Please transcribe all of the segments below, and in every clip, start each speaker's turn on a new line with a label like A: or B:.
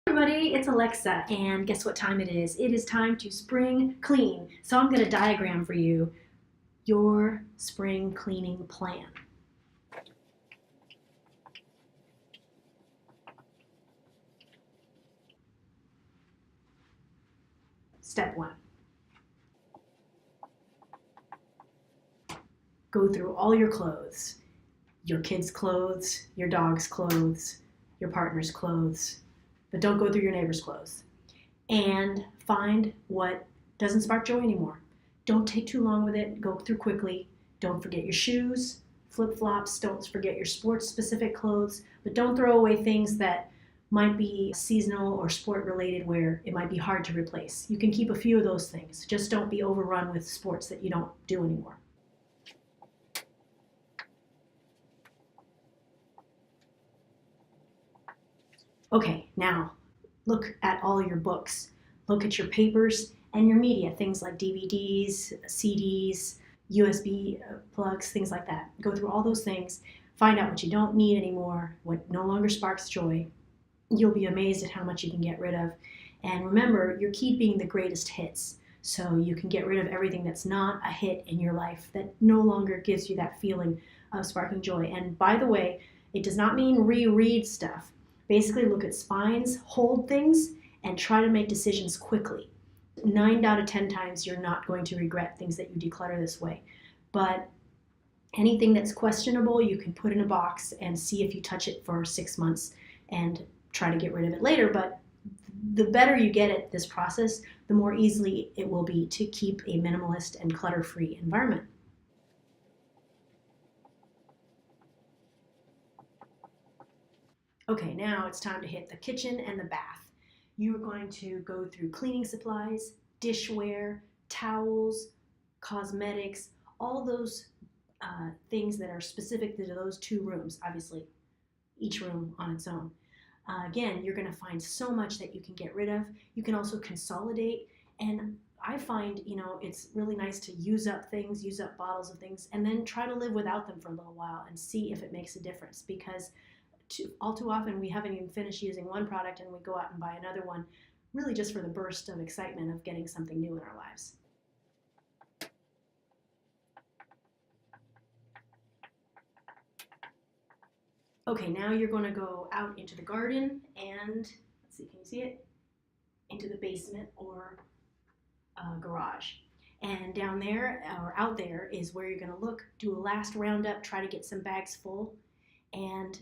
A: Everybody, it's Alexa, and guess what time it is? It is time to spring clean. So I'm going to diagram for you your spring cleaning plan. Step 1. Go through all your clothes. Your kids' clothes, your dog's clothes, your partner's clothes, but don't go through your neighbor's clothes. And find what doesn't spark joy anymore. Don't take too long with it. Go through quickly. Don't forget your shoes, flip-flops. Don't forget your sports-specific clothes. But don't throw away things that might be seasonal or sport-related where it might be hard to replace. You can keep a few of those things. Just don't be overrun with sports that you don't do anymore. Okay, now look at all your books. Look at your papers and your media, things like DVDs, CDs, USB plugs, things like that. Go through all those things, find out what you don't need anymore, what no longer sparks joy. You'll be amazed at how much you can get rid of. And remember, you're keeping the greatest hits. So you can get rid of everything that's not a hit in your life, that no longer gives you that feeling of sparking joy. And by the way, it does not mean reread stuff. Basically look at spines, hold things, and try to make decisions quickly. 9 out of 10 times you're not going to regret things that you declutter this way. But anything that's questionable, you can put in a box and see if you touch it for 6 months and try to get rid of it later. But the better you get at this process, the more easily it will be to keep a minimalist and clutter-free environment. Okay, now it's time to hit the kitchen and the bath. You are going to go through cleaning supplies, dishware, towels, cosmetics, all those things that are specific to those 2 rooms, obviously, each room on its own. Again, you're going to find so much that you can get rid of. You can also consolidate, and I find, it's really nice to use up things, use up bottles of things, and then try to live without them for a little while and see if it makes a difference, because all too often we haven't even finished using one product and we go out and buy another one, really just for the burst of excitement of getting something new in our lives. Okay, now you're going to go out into the garden and, let's see, can you see it? Into the basement or garage. And down there, or out there, is where you're going to look, do a last roundup, try to get some bags full, and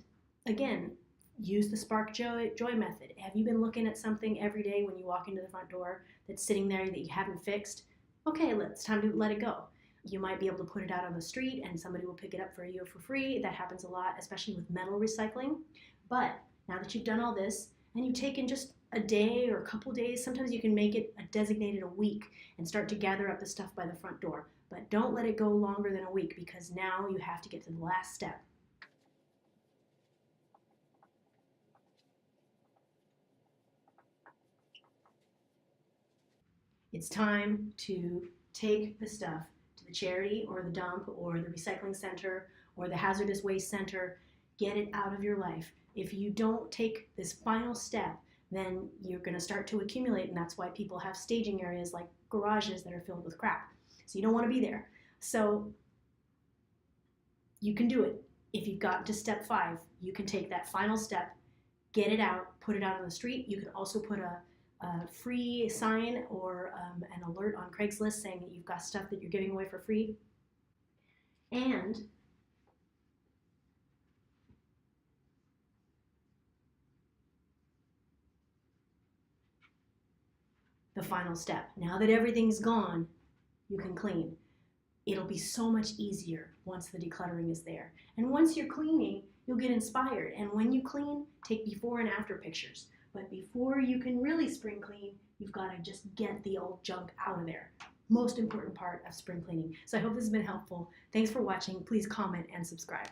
A: again, use the spark joy method. Have you been looking at something every day when you walk into the front door that's sitting there that you haven't fixed? Okay, it's time to let it go. You might be able to put it out on the street and somebody will pick it up for you for free. That happens a lot, especially with metal recycling. But now that you've done all this and you've taken just a day or a couple days, sometimes you can make it a designated a week and start to gather up the stuff by the front door. But don't let it go longer than a week, because now you have to get to the last step. It's time to take the stuff to the charity or the dump or the recycling center or the hazardous waste center. Get it out of your life. If you don't take this final step, then you're going to start to accumulate, and that's why people have staging areas like garages that are filled with crap. So you don't want to be there. So you can do it. If you've gotten to step 5, you can take that final step, get it out, put it out on the street. You can also put a free sign or an alert on Craigslist saying that you've got stuff that you're giving away for free. And the final step, now that everything's gone, you can clean. It'll be so much easier once the decluttering is there. And once you're cleaning, you'll get inspired. And when you clean, take before and after pictures. But before you can really spring clean, you've got to just get the old junk out of there. Most important part of spring cleaning. So I hope this has been helpful. Thanks for watching. Please comment and subscribe.